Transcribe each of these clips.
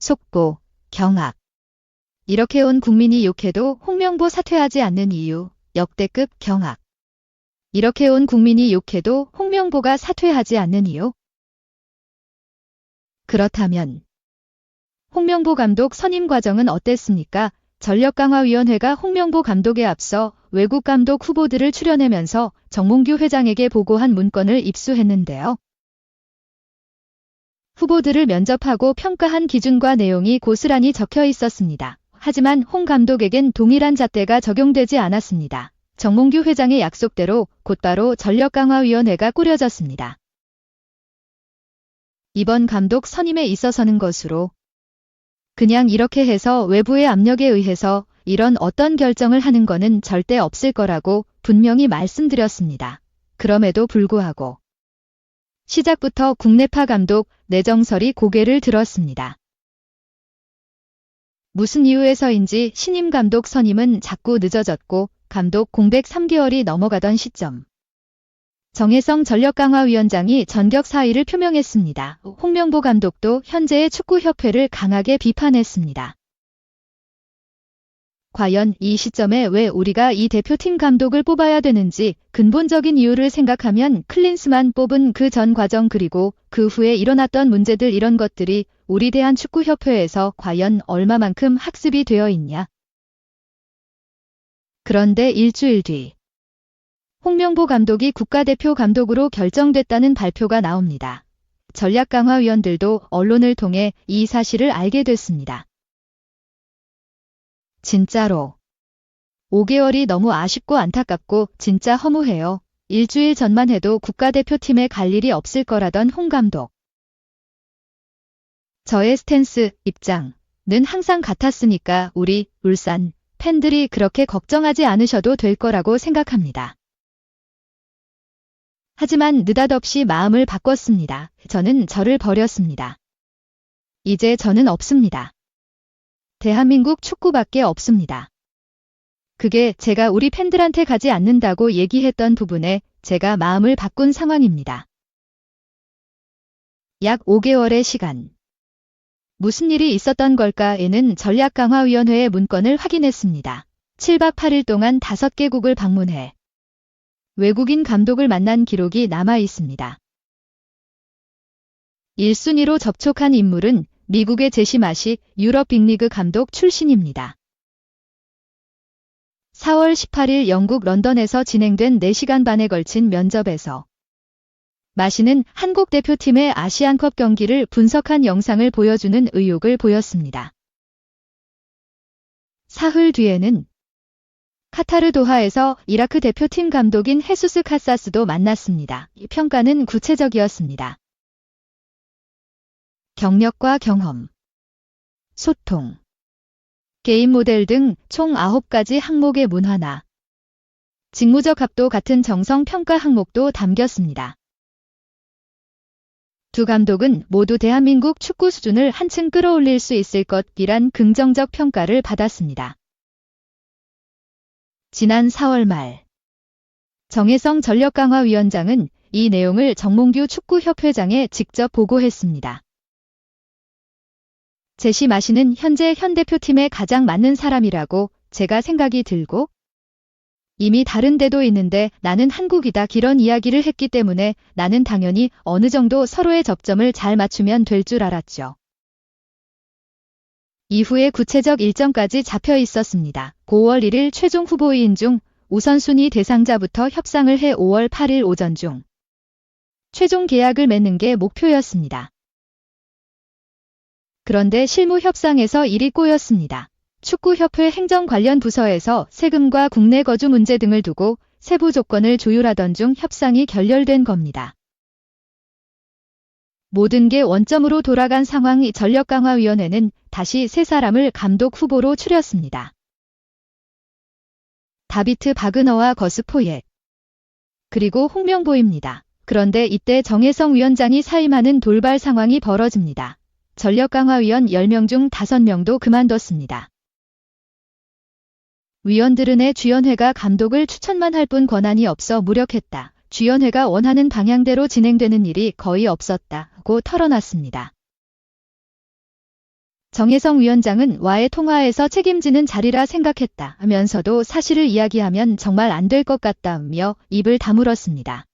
속보, 경악. 이렇게 온 국민이 욕해도 홍명보 사퇴하지 않는 이유, 역대급 경악. 이렇게 온 국민이 욕해도 홍명보가 사퇴하지 않는 이유? 그렇다면 홍명보 감독 선임 과정은 어땠습니까? 전력강화위원회가 홍명보 감독에 앞서 외국 감독 후보들을 추려내면서 정몽규 회장에게 보고한 문건을 입수했는데요. 후보들을 면접하고 평가한 기준과 내용이 고스란히 적혀 있었습니다. 하지만 홍 감독에겐 동일한 잣대가 적용되지 않았습니다. 정몽규 회장의 약속대로 곧바로 전력강화위원회가 꾸려졌습니다. 이번 감독 선임에 있어서는 것으로 그냥 이렇게 해서 외부의 압력에 의해서 이런 어떤 결정을 하는 거는 절대 없을 거라고 분명히 말씀드렸습니다. 그럼에도 불구하고 시작부터 국내파 감독 내정설이 고개를 들었습니다. 무슨 이유에서인지 신임 감독 선임은 자꾸 늦어졌고 감독 공백 3개월이 넘어가던 시점. 정혜성 전력강화위원장이 전격 사의를 표명했습니다. 홍명보 감독도 현재의 축구협회를 강하게 비판했습니다. 과연 이 시점에 왜 우리가 이 대표팀 감독을 뽑아야 되는지 근본적인 이유를 생각하면 클린스만 뽑은 그 전 과정 그리고 그 후에 일어났던 문제들 이런 것들이 우리 대한축구협회에서 과연 얼마만큼 학습이 되어 있냐. 그런데 일주일 뒤 홍명보 감독이 국가대표 감독으로 결정됐다는 발표가 나옵니다. 전략강화위원들도 언론을 통해 이 사실을 알게 됐습니다. 진짜로 5개월이 너무 아쉽고 안타깝고 진짜 허무해요. 일주일 전만 해도 국가대표팀에 갈 일이 없을 거라던 홍 감독. 저의 스탠스, 입장은 항상 같았으니까 우리 울산 팬들이 그렇게 걱정하지 않으셔도 될 거라고 생각합니다. 하지만 느닷없이 마음을 바꿨습니다. 저는 저를 버렸습니다. 이제 저는 없습니다. 대한민국 축구밖에 없습니다. 그게 제가 우리 팬들한테 가지 않는다고 얘기했던 부분에 제가 마음을 바꾼 상황입니다. 약 5개월의 시간. 무슨 일이 있었던 걸까에는 전략강화위원회의 문건을 확인했습니다. 7박 8일 동안 5개국을 방문해 외국인 감독을 만난 기록이 남아 있습니다. 1순위로 접촉한 인물은 미국의 제시 마식 유럽 빅리그 감독 출신입니다. 4월 18일 영국 런던에서 진행된 4시간 반에 걸친 면접에서 마시는 한국 대표팀의 아시안컵 경기를 분석한 영상을 보여주는 의욕을 보였습니다. 사흘 뒤에는 카타르 도하에서 이라크 대표팀 감독인 헤수스 카사스도 만났습니다. 평가는 구체적이었습니다. 경력과 경험, 소통, 게임 모델 등 총 9가지 항목의 문화나 직무적 합도 같은 정성 평가 항목도 담겼습니다. 두 감독은 모두 대한민국 축구 수준을 한층 끌어올릴 수 있을 것이란 긍정적 평가를 받았습니다. 지난 4월 말 정혜성 전력강화위원장은 이 내용을 정몽규 축구협회장에 직접 보고했습니다. 제시 마시는 현재 현 대표팀에 가장 맞는 사람이라고 제가 생각이 들고 이미 다른 데도 있는데 나는 한국이다 이런 이야기를 했기 때문에 나는 당연히 어느 정도 서로의 접점을 잘 맞추면 될 줄 알았죠. 이후에 구체적 일정까지 잡혀 있었습니다. 5월 1일 최종 후보인 중 우선순위 대상자부터 협상을 해 5월 8일 오전 중 최종 계약을 맺는 게 목표였습니다. 그런데 실무 협상에서 일이 꼬였습니다. 축구협회 행정 관련 부서에서 세금과 국내 거주 문제 등을 두고 세부 조건을 조율하던 중 협상이 결렬된 겁니다. 모든 게 원점으로 돌아간 상황이 전력강화위원회는 다시 3사람을 감독 후보로 추렸습니다. 다비트 바그너와 거스 포옙 그리고 홍명보입니다. 그런데 이때 정혜성 위원장이 사임하는 돌발 상황이 벌어집니다. 전력강화위원 10명 중 5명도 그만뒀습니다. 위원들은 주연회가 감독을 추천만 할 뿐 권한이 없어 무력했다. 주연회가 원하는 방향대로 진행되는 일이 거의 없었다고 털어놨습니다. 정혜성 위원장은 와의 통화에서 책임지는 자리라 생각했다 하면서도 사실을 이야기하면 정말 안 될 것 같다며 입을 다물었습니다.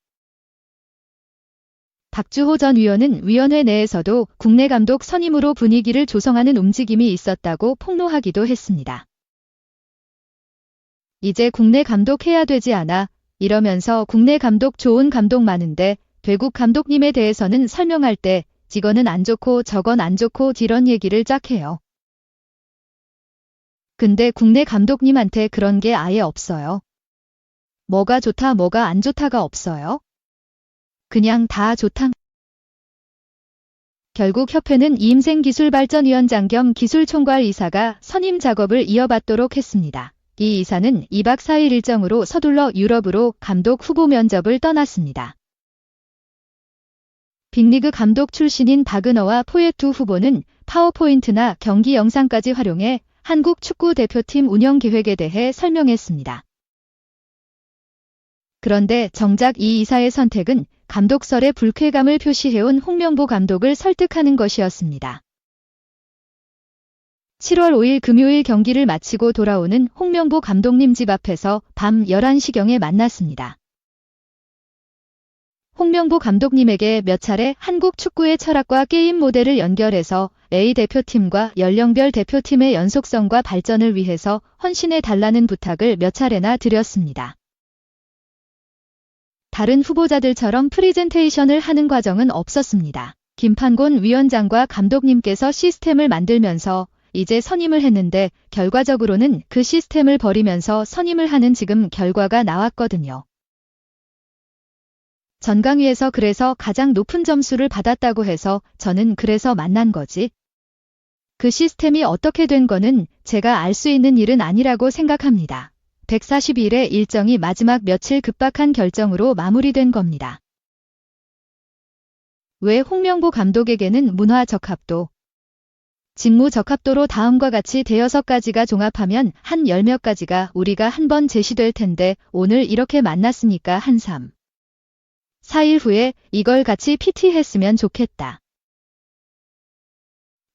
박주호 전 위원은 위원회 내에서도 국내 감독 선임으로 분위기를 조성하는 움직임이 있었다고 폭로하기도 했습니다. 이제 국내 감독 해야 되지 않아? 이러면서 국내 감독 좋은 감독 많은데 외국 감독님에 대해서는 설명할 때 이거는 안 좋고 저건 안 좋고 이런 얘기를 쫙 해요. 근데 국내 감독님한테 그런 게 아예 없어요. 뭐가 좋다 뭐가 안 좋다가 없어요. 그냥 다 좋다. 결국 협회는 이임생 기술발전위원장 겸 기술총괄 이사가 선임 작업을 이어받도록 했습니다. 이 이사는 2박 4일 일정으로 서둘러 유럽으로 감독 후보 면접을 떠났습니다. 빅리그 감독 출신인 박은어와 포예투 후보는 파워포인트나 경기 영상까지 활용해 한국 축구 대표팀 운영 계획에 대해 설명했습니다. 그런데 정작 이 이사의 선택은 감독설에 불쾌감을 표시해온 홍명보 감독을 설득하는 것이었습니다. 7월 5일 금요일 경기를 마치고 돌아오는 홍명보 감독님 집 앞에서 밤 11시경에 만났습니다. 홍명보 감독님에게 몇 차례 한국 축구의 철학과 게임 모델을 연결해서 A 대표팀과 연령별 대표팀의 연속성과 발전을 위해서 헌신해 달라는 부탁을 몇 차례나 드렸습니다. 다른 후보자들처럼 프리젠테이션을 하는 과정은 없었습니다. 김판곤 위원장과 감독님께서 시스템을 만들면서 이제 선임을 했는데 결과적으로는 그 시스템을 버리면서 선임을 하는 지금 결과가 나왔거든요. 전강위에서 그래서 가장 높은 점수를 받았다고 해서 저는 그래서 만난 거지. 그 시스템이 어떻게 된 거는 제가 알 수 있는 일은 아니라고 생각합니다. 142일의 일정이 마지막 며칠 급박한 결정으로 마무리된 겁니다. 왜 홍명보 감독에게는 문화 적합도, 직무 적합도로 다음과 같이 대여섯 가지가 종합하면 한 열 몇 가지가 우리가 한번 제시될 텐데 오늘 이렇게 만났으니까 한 3, 4일 후에 이걸 같이 PT했으면 좋겠다.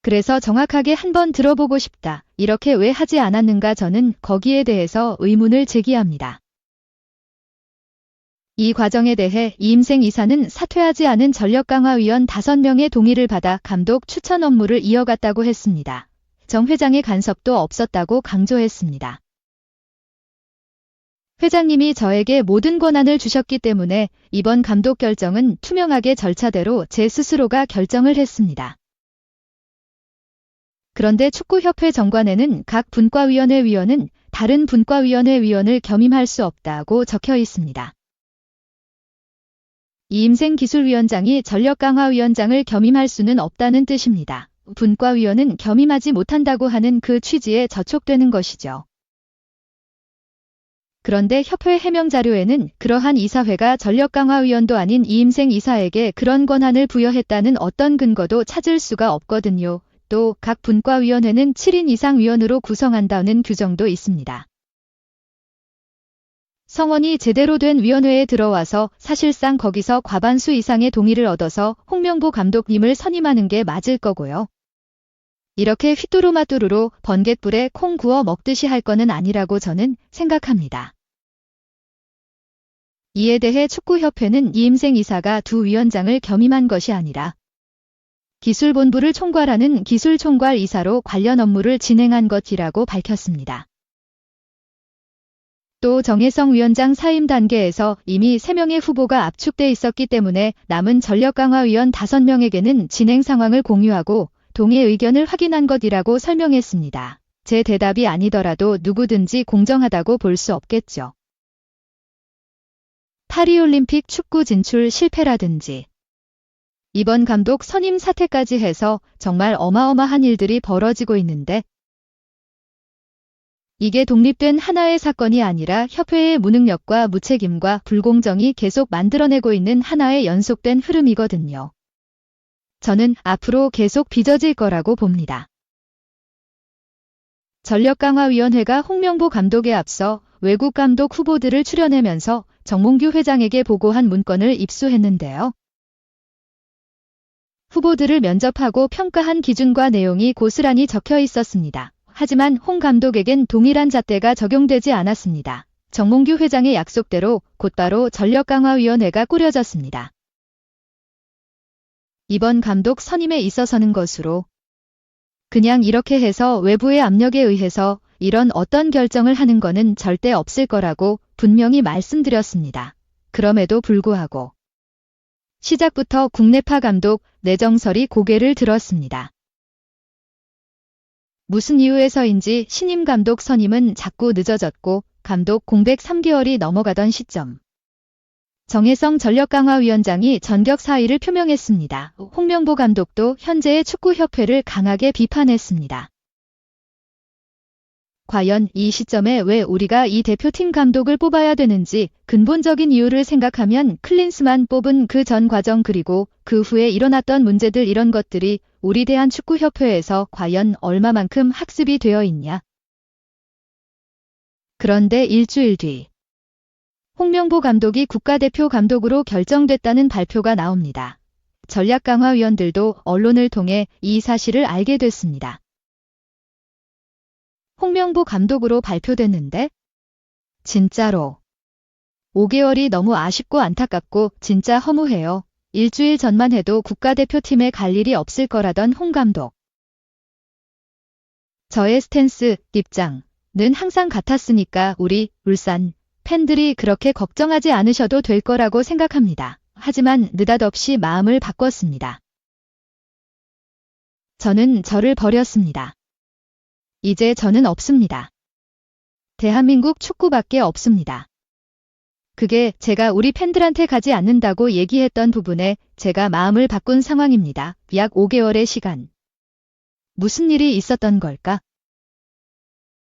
그래서 정확하게 한번 들어보고 싶다. 이렇게 왜 하지 않았는가 저는 거기에 대해서 의문을 제기합니다. 이 과정에 대해 이임생 이사는 사퇴하지 않은 전력강화위원 5명의 동의를 받아 감독 추천 업무를 이어갔다고 했습니다. 정 회장의 간섭도 없었다고 강조했습니다. 회장님이 저에게 모든 권한을 주셨기 때문에 이번 감독 결정은 투명하게 절차대로 제 스스로가 결정을 했습니다. 그런데 축구협회 정관에는 각 분과위원회 위원은 다른 분과위원회 위원을 겸임할 수 없다고 적혀 있습니다. 이임생 기술위원장이 전력강화위원장을 겸임할 수는 없다는 뜻입니다. 분과위원은 겸임하지 못한다고 하는 그 취지에 저촉되는 것이죠. 그런데 협회 해명 자료에는 그러한 이사회가 전력강화위원도 아닌 이임생 이사에게 그런 권한을 부여했다는 어떤 근거도 찾을 수가 없거든요. 또 각 분과위원회는 7인 이상 위원으로 구성한다는 규정도 있습니다. 성원이 제대로 된 위원회에 들어와서 사실상 거기서 과반수 이상의 동의를 얻어서 홍명보 감독님을 선임하는 게 맞을 거고요. 이렇게 휘뚜루마뚜루로 번갯불에 콩 구워 먹듯이 할 거는 아니라고 저는 생각합니다. 이에 대해 축구협회는 이임생 이사가 두 위원장을 겸임한 것이 아니라 기술본부를 총괄하는 기술총괄 이사로 관련 업무를 진행한 것이라고 밝혔습니다. 또 정혜성 위원장 사임 단계에서 이미 3명의 후보가 압축돼 있었기 때문에 남은 전력강화위원 5명에게는 진행 상황을 공유하고 동의 의견을 확인한 것이라고 설명했습니다. 제 대답이 아니더라도 누구든지 공정하다고 볼 수 없겠죠. 파리올림픽 축구 진출 실패라든지 이번 감독 선임 사태까지 해서 정말 어마어마한 일들이 벌어지고 있는데 이게 독립된 하나의 사건이 아니라 협회의 무능력과 무책임과 불공정이 계속 만들어내고 있는 하나의 연속된 흐름이거든요. 저는 앞으로 계속 빚어질 거라고 봅니다. 전력강화위원회가 홍명보 감독에 앞서 외국 감독 후보들을 추려내면서 정몽규 회장에게 보고한 문건을 입수했는데요. 후보들을 면접하고 평가한 기준과 내용이 고스란히 적혀 있었습니다. 하지만 홍 감독에겐 동일한 잣대가 적용되지 않았습니다. 정몽규 회장의 약속대로 곧바로 전력강화위원회가 꾸려졌습니다. 이번 감독 선임에 있어서는 것으로 그냥 이렇게 해서 외부의 압력에 의해서 이런 어떤 결정을 하는 거는 절대 없을 거라고 분명히 말씀드렸습니다. 그럼에도 불구하고 시작부터 국내파 감독 내정설이 고개를 들었습니다. 무슨 이유에서인지 신임 감독 선임은 자꾸 늦어졌고 감독 공백 3개월이 넘어가던 시점. 정혜성 전력강화위원장이 전격 사의를 표명했습니다. 홍명보 감독도 현재의 축구협회를 강하게 비판했습니다. 과연 이 시점에 왜 우리가 이 대표팀 감독을 뽑아야 되는지 근본적인 이유를 생각하면 클린스만 뽑은 그 전 과정 그리고 그 후에 일어났던 문제들 이런 것들이 우리 대한축구협회에서 과연 얼마만큼 학습이 되어 있냐. 그런데 일주일 뒤 홍명보 감독이 국가대표 감독으로 결정됐다는 발표가 나옵니다. 전략강화위원들도 언론을 통해 이 사실을 알게 됐습니다. 홍명보 감독으로 발표됐는데? 진짜로. 5개월이 너무 아쉽고 안타깝고 진짜 허무해요. 일주일 전만 해도 국가대표팀에 갈 일이 없을 거라던 홍 감독. 저의 스탠스, 입장은 항상 같았으니까 우리 울산 팬들이 그렇게 걱정하지 않으셔도 될 거라고 생각합니다. 하지만 느닷없이 마음을 바꿨습니다. 저는 저를 버렸습니다. 이제 저는 없습니다. 대한민국 축구밖에 없습니다. 그게 제가 우리 팬들한테 가지 않는다고 얘기했던 부분에 제가 마음을 바꾼 상황입니다. 약 5개월의 시간. 무슨 일이 있었던 걸까?